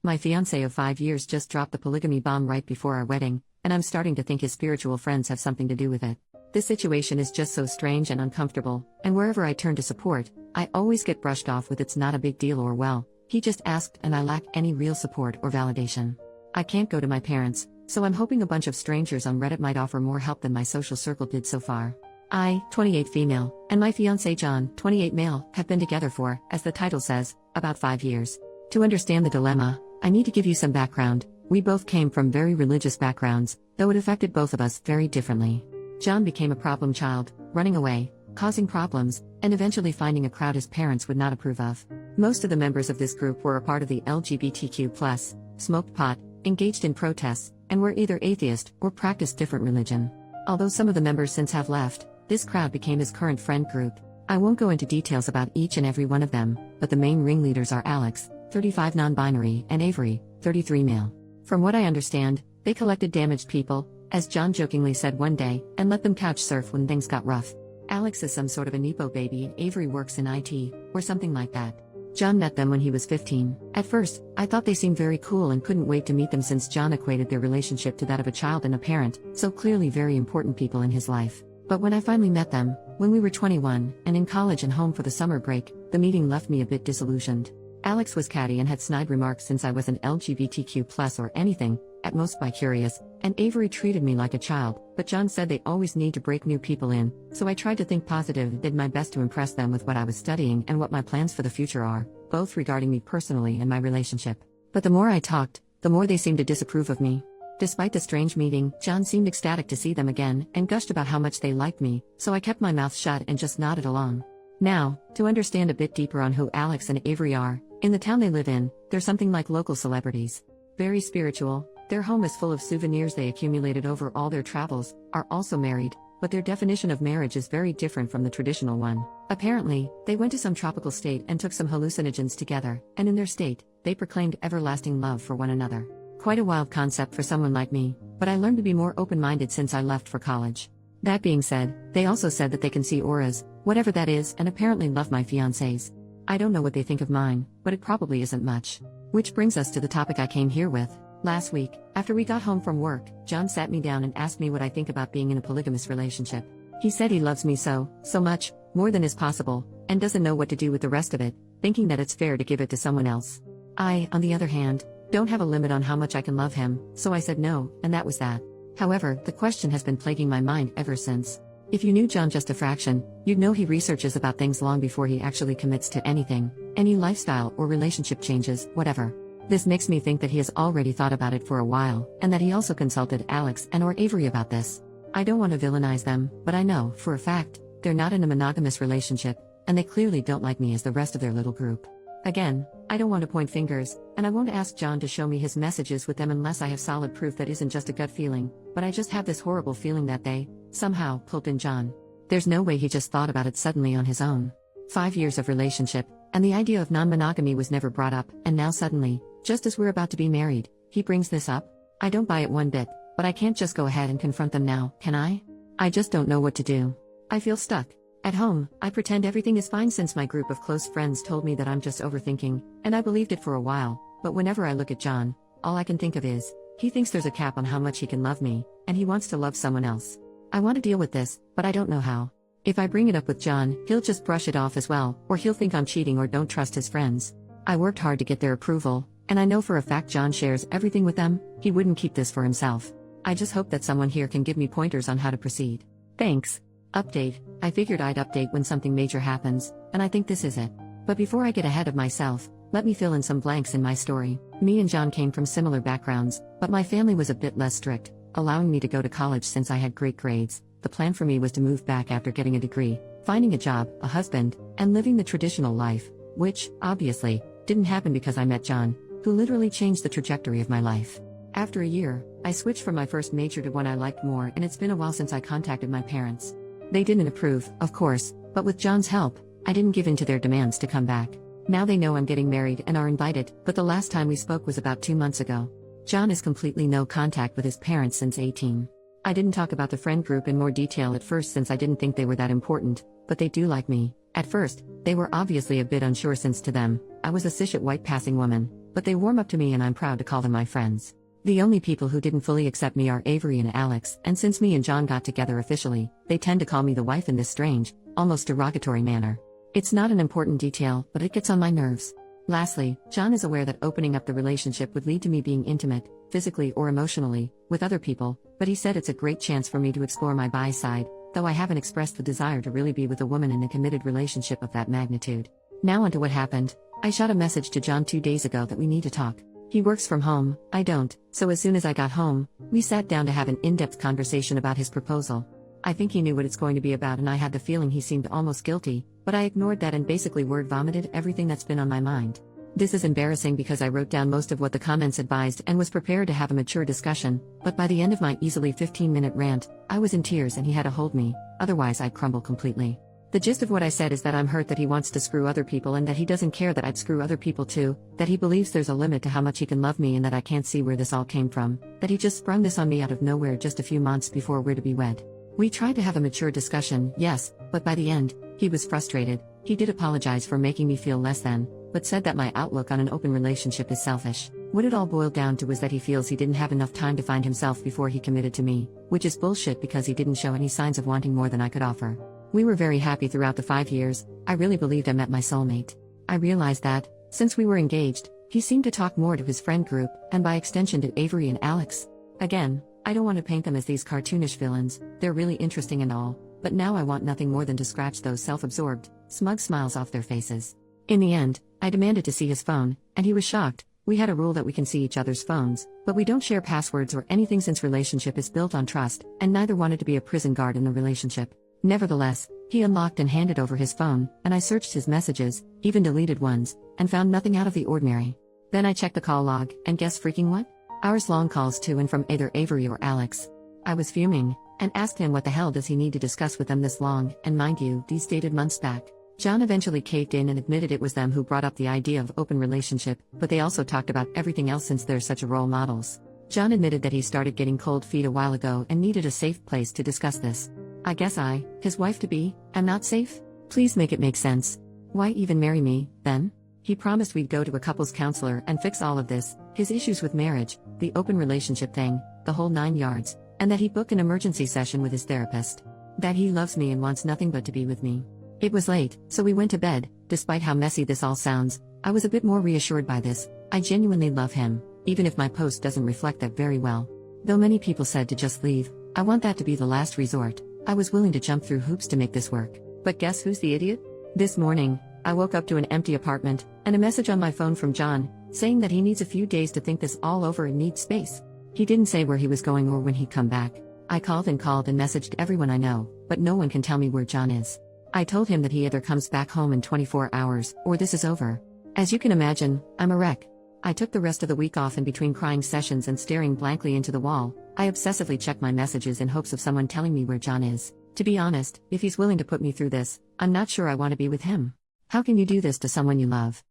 My fiancé of 5 years just dropped the polygamy bomb right before our wedding, and I'm starting to think his spiritual friends have something to do with it. This situation is just so strange and uncomfortable, and wherever I turn to support, I always get brushed off with "it's not a big deal" or "well, he just asked," and I lack any real support or validation. I can't go to my parents, so I'm hoping a bunch of strangers on Reddit might offer more help than my social circle did so far. I, 28 female, and my fiancé John, 28 male, have been together for, as the title says, about 5 years. To understand the dilemma, I need to give you some background. We both came from very religious backgrounds, though it affected both of us very differently. John became a problem child, running away, causing problems, and eventually finding a crowd his parents would not approve of. Most of the members of this group were a part of the LGBTQ+, smoked pot, engaged in protests, and were either atheist or practiced different religion. Although some of the members since have left, this crowd became his current friend group. I won't go into details about each and every one of them, but the main ringleaders are Alex, 35 non-binary, and Avery, 33 male. From what I understand, they collected damaged people, as John jokingly said one day, and let them couch surf when things got rough. Alex is some sort of a Nepo baby and Avery works in IT, or something like that. John met them when he was 15. At first, I thought they seemed very cool and couldn't wait to meet them since John equated their relationship to that of a child and a parent, so clearly very important people in his life. But when I finally met them, when we were 21, and in college and home for the summer break, the meeting left me a bit disillusioned. Alex was catty and had snide remarks since I wasn't LGBTQ+ or anything, at most bi-curious, and Avery treated me like a child, but John said they always need to break new people in, so I tried to think positive and did my best to impress them with what I was studying and what my plans for the future are, both regarding me personally and my relationship. But the more I talked, the more they seemed to disapprove of me. Despite the strange meeting, John seemed ecstatic to see them again, and gushed about how much they liked me, so I kept my mouth shut and just nodded along. Now, to understand a bit deeper on who Alex and Avery are, in the town they live in, they're something like local celebrities. Very spiritual, their home is full of souvenirs they accumulated over all their travels, are also married, but their definition of marriage is very different from the traditional one. Apparently, they went to some tropical state and took some hallucinogens together, and in their state, they proclaimed everlasting love for one another. Quite a wild concept for someone like me, but I learned to be more open-minded since I left for college. That being said, they also said that they can see auras, whatever that is, and apparently love my fiancés. I don't know what they think of mine, but it probably isn't much. Which brings us to the topic I came here with. Last week, after we got home from work, John sat me down and asked me what I think about being in a polygamous relationship. He said he loves me so much, more than is possible, and doesn't know what to do with the rest of it, thinking that it's fair to give it to someone else. I, on the other hand, don't have a limit on how much I can love him, so I said no, and that was that. However, the question has been plaguing my mind ever since. If you knew John just a fraction, you'd know he researches about things long before he actually commits to anything, any lifestyle or relationship changes, whatever. This makes me think that he has already thought about it for a while, and that he also consulted Alex and or Avery about this. I don't want to villainize them, but I know, for a fact, they're not in a monogamous relationship, and they clearly don't like me as the rest of their little group. Again, I don't want to point fingers, and I won't ask John to show me his messages with them unless I have solid proof that isn't just a gut feeling, but I just have this horrible feeling that they, somehow, pulled in John. There's no way he just thought about it suddenly on his own. 5 years of relationship, and the idea of non-monogamy was never brought up, and now suddenly, just as we're about to be married, he brings this up? I don't buy it one bit, but I can't just go ahead and confront them now, can I? I just don't know what to do. I feel stuck. At home, I pretend everything is fine since my group of close friends told me that I'm just overthinking, and I believed it for a while, but whenever I look at John, all I can think of is, he thinks there's a cap on how much he can love me, and he wants to love someone else. I want to deal with this, but I don't know how. If I bring it up with John, he'll just brush it off as well, or he'll think I'm cheating or don't trust his friends. I worked hard to get their approval, and I know for a fact John shares everything with them. He wouldn't keep this for himself. I just hope that someone here can give me pointers on how to proceed. Thanks. Update. I figured I'd update when something major happens, and I think this is it. But before I get ahead of myself, let me fill in some blanks in my story. Me and John came from similar backgrounds, but my family was a bit less strict, allowing me to go to college since I had great grades. The plan for me was to move back after getting a degree, finding a job, a husband, and living the traditional life, which, obviously, didn't happen because I met John, who literally changed the trajectory of my life. After a year, I switched from my first major to one I liked more, and it's been a while since I contacted my parents. They didn't approve, of course, but with John's help, I didn't give in to their demands to come back. Now they know I'm getting married and are invited, but the last time we spoke was about 2 months ago. John has completely no contact with his parents since 18. I didn't talk about the friend group in more detail at first since I didn't think they were that important, but they do like me. At first, they were obviously a bit unsure since to them, I was a cishet white passing woman, but they warm up to me and I'm proud to call them my friends. The only people who didn't fully accept me are Avery and Alex, and since me and John got together officially, they tend to call me the wife in this strange, almost derogatory manner. It's not an important detail, but it gets on my nerves. Lastly, John is aware that opening up the relationship would lead to me being intimate, physically or emotionally, with other people, but he said it's a great chance for me to explore my bi side, though I haven't expressed the desire to really be with a woman in a committed relationship of that magnitude. Now onto what happened. I shot a message to John 2 days ago that we need to talk. He works from home, I don't, so as soon as I got home, we sat down to have an in-depth conversation about his proposal. I think he knew what it's going to be about and I had the feeling he seemed almost guilty, but I ignored that and basically word vomited everything that's been on my mind. This is embarrassing because I wrote down most of what the comments advised and was prepared to have a mature discussion, but by the end of my easily 15-minute rant, I was in tears and he had to hold me, otherwise I'd crumble completely. The gist of what I said is that I'm hurt that he wants to screw other people and that he doesn't care that I'd screw other people too, that he believes there's a limit to how much he can love me and that I can't see where this all came from, that he just sprung this on me out of nowhere just a few months before we're to be wed. We tried to have a mature discussion, yes, but by the end, he was frustrated. He did apologize for making me feel less than, but said that my outlook on an open relationship is selfish. What it all boiled down to was that he feels he didn't have enough time to find himself before he committed to me, which is bullshit because he didn't show any signs of wanting more than I could offer. We were very happy throughout the 5 years. I really believed I met my soulmate. I realized that, since we were engaged, he seemed to talk more to his friend group, and by extension to Avery and Alex. Again, I don't want to paint them as these cartoonish villains, they're really interesting and all, but now I want nothing more than to scratch those self-absorbed, smug smiles off their faces. In the end, I demanded to see his phone, and he was shocked. We had a rule that we can see each other's phones, but we don't share passwords or anything since relationship is built on trust, and neither wanted to be a prison guard in the relationship. Nevertheless, he unlocked and handed over his phone, and I searched his messages, even deleted ones, and found nothing out of the ordinary. Then I checked the call log, and guess freaking what? Hours-long calls to and from either Avery or Alex. I was fuming, and asked him what the hell does he need to discuss with them this long, and mind you, these dated months back. John eventually caved in and admitted it was them who brought up the idea of open relationship, but they also talked about everything else since they're such role models. John admitted that he started getting cold feet a while ago and needed a safe place to discuss this. I guess I, his wife-to-be, am not safe? Please make it make sense. Why even marry me, then? He promised we'd go to a couples counselor and fix all of this, his issues with marriage, the open relationship thing, the whole 9 yards, and that he'd book an emergency session with his therapist. That he loves me and wants nothing but to be with me. It was late, so we went to bed. Despite how messy this all sounds, I was a bit more reassured by this. I genuinely love him, even if my post doesn't reflect that very well. Though many people said to just leave, I want that to be the last resort. I was willing to jump through hoops to make this work. But guess who's the idiot? This morning, I woke up to an empty apartment, and a message on my phone from John, saying that he needs a few days to think this all over and needs space. He didn't say where he was going or when he'd come back. I called and messaged everyone I know, but no one can tell me where John is. I told him that he either comes back home in 24 hours, or this is over. As you can imagine, I'm a wreck. I took the rest of the week off in between crying sessions and staring blankly into the wall. I obsessively checked my messages in hopes of someone telling me where John is. To be honest, if he's willing to put me through this, I'm not sure I want to be with him. How can you do this to someone you love?